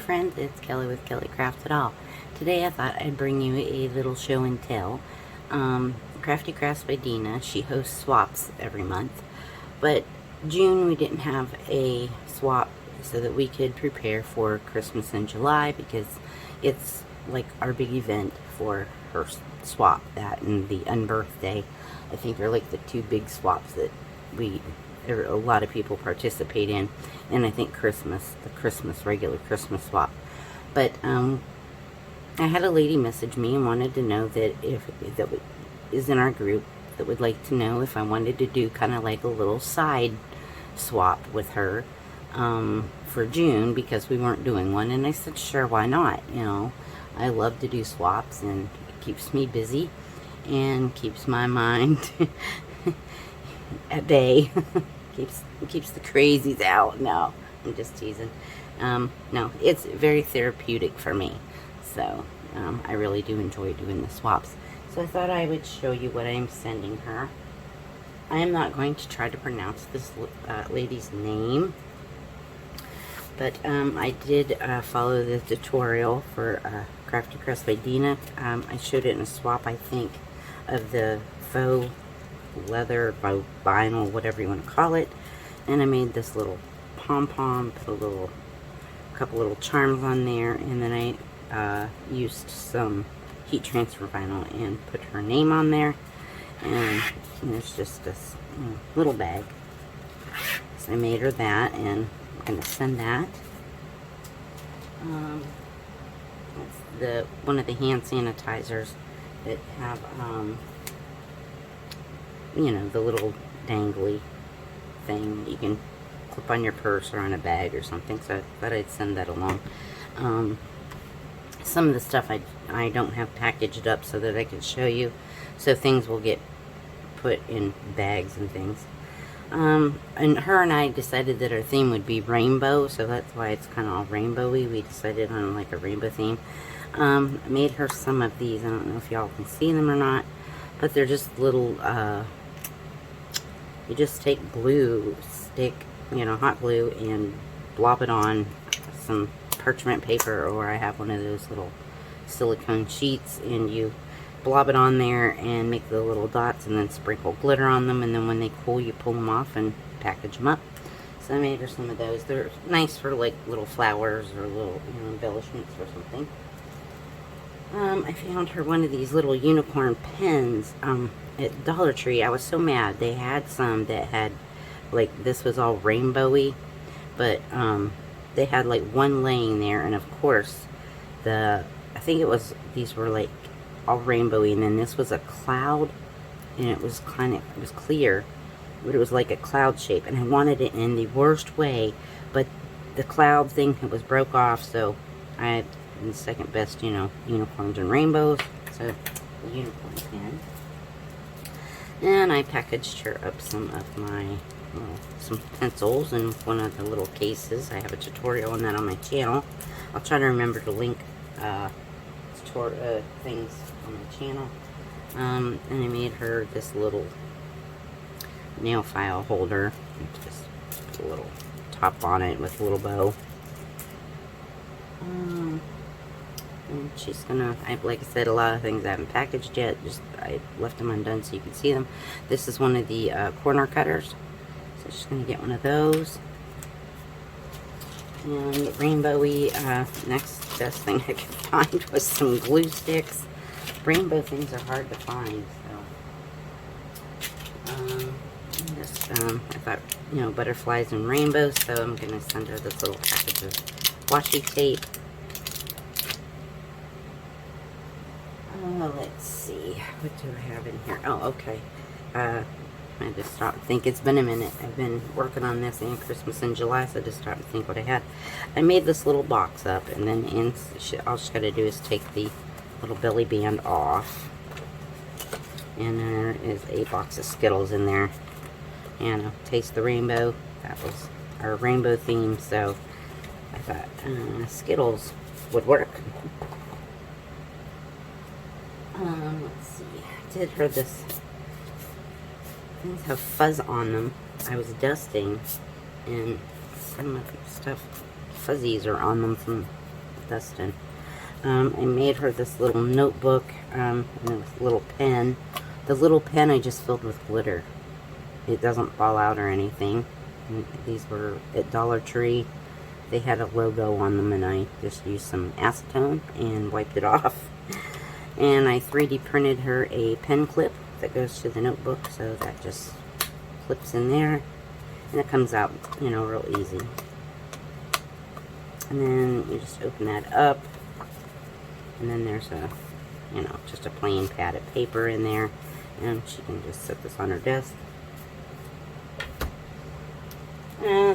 friends, it's Kelly with Kelly Crafts It All. Today I thought I'd bring you a little show and tell. Crafty Crafts by Deanna. She hosts swaps every month. But June we didn't have a swap so that we could prepare for Christmas in July because it's like our big event for her swap. That and the unbirthday, I think, are like the two big swaps that a lot of people participate in. And I think the regular Christmas swap. But I had a lady message me and wanted to know that that is in our group that would like to know if I wanted to do kind of like a little side swap with her for June, because we weren't doing one. And I said, sure, why not? You know, I love to do swaps, and it keeps me busy and keeps my mind at bay. keeps the crazies out. No, I'm just teasing. No, it's very therapeutic for me. So I really do enjoy doing the swaps. So I thought I would show you what I'm sending her. I am not going to try to pronounce this lady's name, but I did follow the tutorial for Crafty Crafts by Deanna. I showed it in a swap, I think, of the faux leather, vinyl, whatever you want to call it. And I made this little pom-pom, put a couple little charms on there, and then I used some heat transfer vinyl and put her name on there. And there's just this little bag. So I made her that, and I'm going to send that. That's one of the hand sanitizers that have, you know, the little dangly thing that you can clip on your purse or on a bag or something. So I thought I'd send that along. Some of the stuff I don't have packaged up so that I can show you, so things will get put in bags and things. And her and I decided that our theme would be rainbow, so that's why it's kind of all rainbowy. We decided on like a rainbow theme. I made her some of these. I don't know if y'all can see them or not, but they're just little, you just take glue stick, you know, hot glue, and blob it on some parchment paper, or I have one of those little silicone sheets, and you blob it on there and make the little dots and then sprinkle glitter on them, and then when they cool you pull them off and package them up. So I made her some of those. They're nice for like little flowers or little, you know, embellishments or something. I found her one of these little unicorn pens at Dollar Tree. I was so mad. They had some that had like, this was all rainbowy, but they had like one laying there, and of course I think it was, these were like all rainbowy, and then this was a cloud, and it was clear, but it was like a cloud shape, and I wanted it in the worst way, but the cloud thing, it was broke off, so I had the second best, you know, unicorns and rainbows, so the unicorn pen. And I packaged her up some of my some pencils in one of the little cases. I have a tutorial on that on my channel. I'll try to remember to link things on my channel. And I made her this little nail file holder. Just put a little top on it with a little bow. And she's gonna, like I said, a lot of things I haven't packaged yet. I left them undone so you can see them. This is one of the corner cutters. So she's gonna get one of those. And rainbowy, next best thing I could find was some glue sticks. Rainbow things are hard to find, so I thought, you know, butterflies and rainbows, so I'm gonna send her this little package of washi tape. Let's see, what do I have in here? Oh, okay. I just stopped to think. It's been a minute. I've been working on this and Christmas in July, so I just stopped to think what I had. I made this little box up, and then all she's got to do is take the little belly band off. And there is a box of Skittles in there. And Taste the Rainbow. That was our rainbow theme, so I thought Skittles would work. Let's see. I did her this. Things have fuzz on them. I was dusting, and some of the stuff, fuzzies are on them from Dustin. I made her this little notebook and a little pen. The little pen I just filled with glitter. It doesn't fall out or anything. And these were at Dollar Tree. They had a logo on them, and I just used some acetone and wiped it off. And I 3D printed her a pen clip that goes to the notebook, so that just clips in there, and it comes out, you know, real easy. And then you just open that up, and then there's a, you know, just a plain pad of paper in there, and she can just set this on her desk.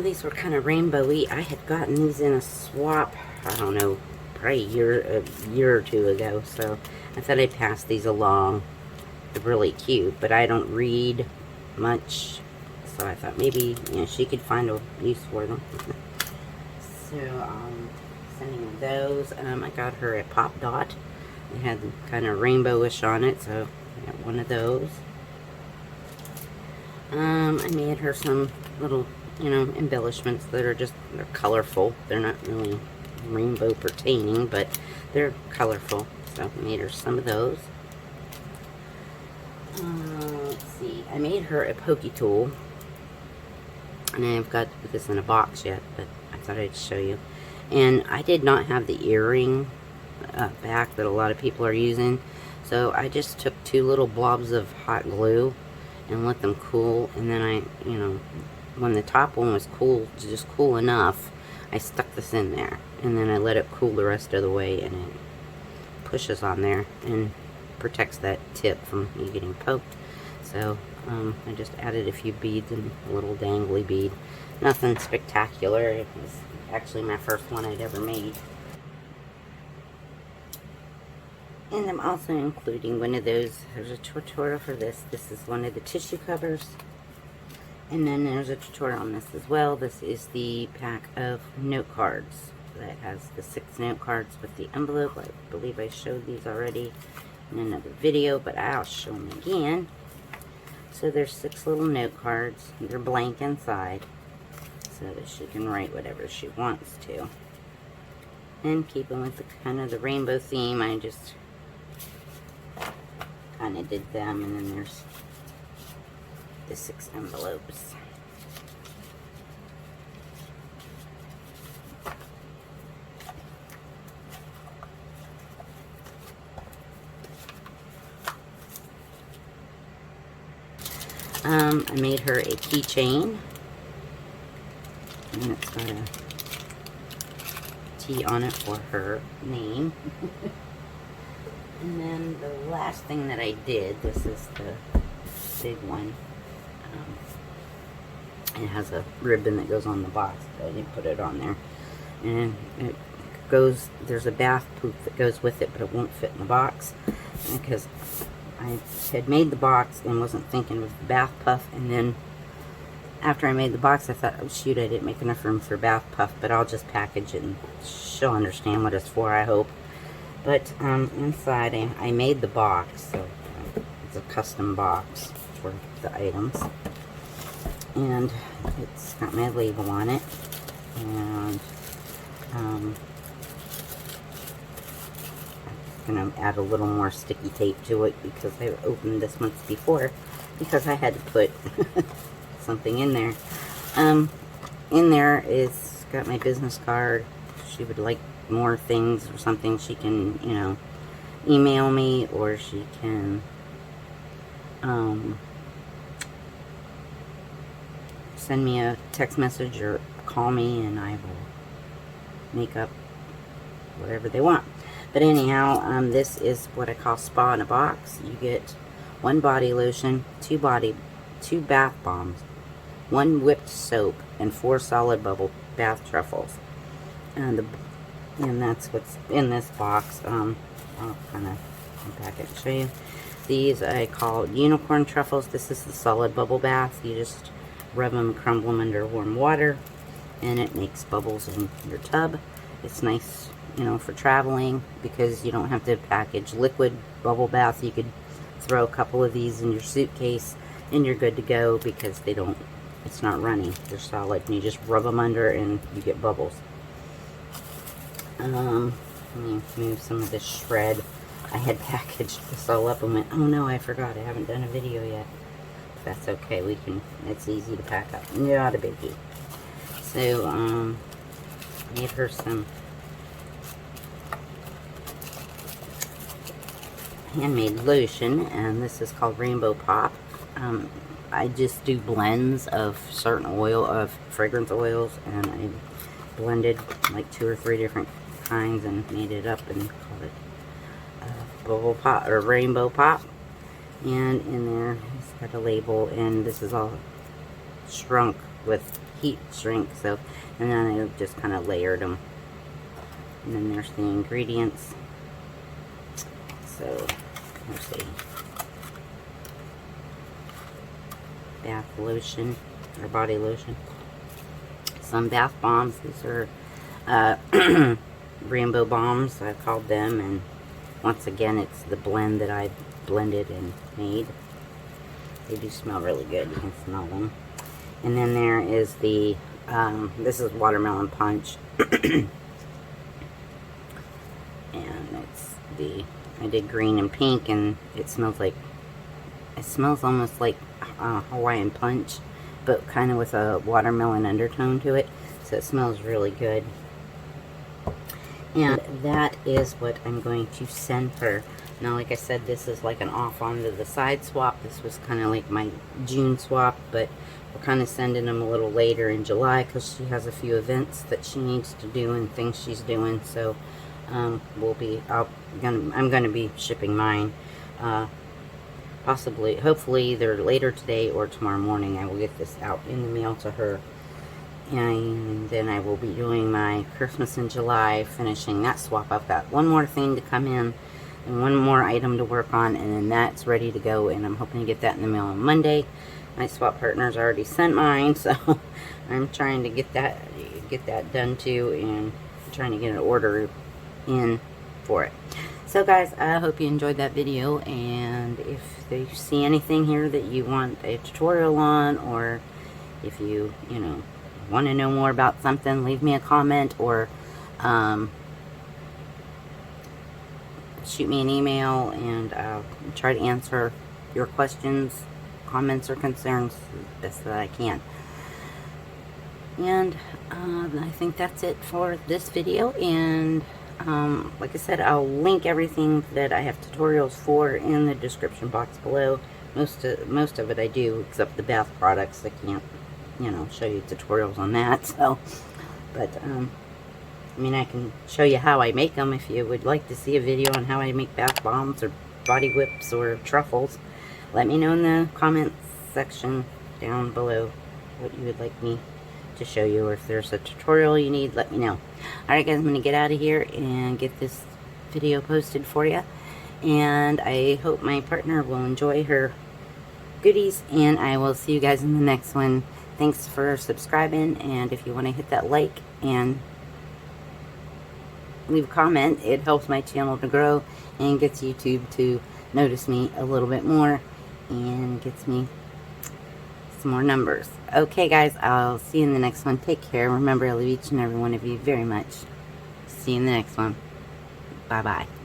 These were kind of rainbowy. I had gotten these in a swap, I don't know, probably a year or two ago, so I thought I'd pass these along. They're really cute, but I don't read much, so I thought maybe, you know, she could find a use for them. So, sending her those. I got her a Pop Dot. It had kind of rainbowish on it, so I got one of those. I made her some little, you know, embellishments that are just, they're colorful. They're not really rainbow pertaining, but they're colorful. So I made her some of those. Let's see. I made her a pokey tool. And I've got to put this in a box yet, but I thought I'd show you. And I did not have the earring back that a lot of people are using. So I just took 2 little blobs of hot glue and let them cool. And then I, you know, when the top one was cool, just cool enough, I stuck this in there. And then I let it cool the rest of the way, and it pushes on there and protects that tip from you getting poked. So I just added a few beads and a little dangly bead. Nothing spectacular. It was actually my first one I'd ever made. And I'm also including one of those. There's a tutorial for this. This is one of the tissue covers. And then there's a tutorial on this as well. This is the pack of note cards. That has the 6 note cards with the envelope. I believe I showed these already in another video, but I'll show them again. So there's 6 little note cards. They're blank inside, so that she can write whatever she wants to. And keeping with the kind of the rainbow theme, I just kind of did them. And then there's the 6 envelopes. I made her a keychain, and it's got a T on it for her name. And then the last thing that I did, this is the big one. It has a ribbon that goes on the box, but I didn't put it on there. And it goes, there's a bath poop that goes with it, but it won't fit in the box because I had made the box and wasn't thinking of the bath puff, and then after I made the box I thought, oh shoot, I didn't make enough room for bath puff, but I'll just package it and she'll understand what it's for, I hope. But inside I made the box, so it's a custom box for the items, and it's got my label on it, and going to add a little more sticky tape to it because I opened this once before because I had to put something in there. In there is got my business card. If she would like more things or something, she can, you know, email me, or she can send me a text message or call me, and I will make up whatever they want. But anyhow, this is what I call spa in a box. You get 1 body lotion, 2 bath bombs, 1 whipped soap, and 4 solid bubble bath truffles. And that's what's in this box. I'll kind of unpack it and show you. These I call unicorn truffles. This is the solid bubble bath. You just rub them, crumble them under warm water, and it makes bubbles in your tub. It's nice, you know, for traveling because you don't have to package liquid bubble bath. You could throw a couple of these in your suitcase and you're good to go because they don't, it's not runny. They're solid, and you just rub them under and you get bubbles. Let me move some of this shred. I had packaged this all up and went, oh no, I forgot. I haven't done a video yet. That's okay. We can, it's easy to pack up. Not a biggie. So, made her some handmade lotion, and this is called Rainbow Pop. I just do blends of certain oil, of fragrance oils, and I blended like 2 or 3 different kinds and made it up and called it Bubble Pop or Rainbow Pop. And in there it's got a label, and this is all shrunk with heat shrink. So, and then I just kind of layered them. And then there's the ingredients. So, let's see. Bath lotion, or body lotion. Some bath bombs. These are rainbow bombs, I called them. And once again, it's the blend that I blended and made. They do smell really good. You can smell them. And then there is the, this is watermelon punch. And it's the, I did green and pink, and it smells almost like Hawaiian punch, but kind of with a watermelon undertone to it. So it smells really good. And that is what I'm going to send her. Now, like I said, this is like an off onto the side swap. This was kind of like my June swap, but we're kind of sending them a little later in July because she has a few events that she needs to do and things she's doing. So I'm gonna be shipping mine. Possibly, hopefully either later today or tomorrow morning. I will get this out in the mail to her. And then I will be doing my Christmas in July, finishing that swap. I've got one more thing to come in and one more item to work on, and then that's ready to go, and I'm hoping to get that in the mail on Monday. My swap partner's already sent mine, so I'm trying to get that done too, and trying to get an order in for it. So guys, I hope you enjoyed that video, and if you see anything here that you want a tutorial on, or if you want to know more about something, leave me a comment, or shoot me an email, and I'll try to answer your questions, comments, or concerns the best that I can. And I think that's it for this video. And like I said, I'll link everything that I have tutorials for in the description box below. Most of it I do, except the bath products. I can't, show you tutorials on that. So, but I mean, I can show you how I make them if you would like to see a video on how I make bath bombs or body whips or truffles. Let me know in the comments section down below what you would like me to show you, or if there's a tutorial you need, let me know. Alright guys, I'm going to get out of here and get this video posted for you. And I hope my partner will enjoy her goodies, and I will see you guys in the next one. Thanks for subscribing, and if you want to hit that like and leave a comment, it helps my channel to grow and gets YouTube to notice me a little bit more and gets me some more numbers. Okay guys, I'll see you in the next one. Take care. Remember, I love each and every one of you very much. See you in the next one. Bye bye.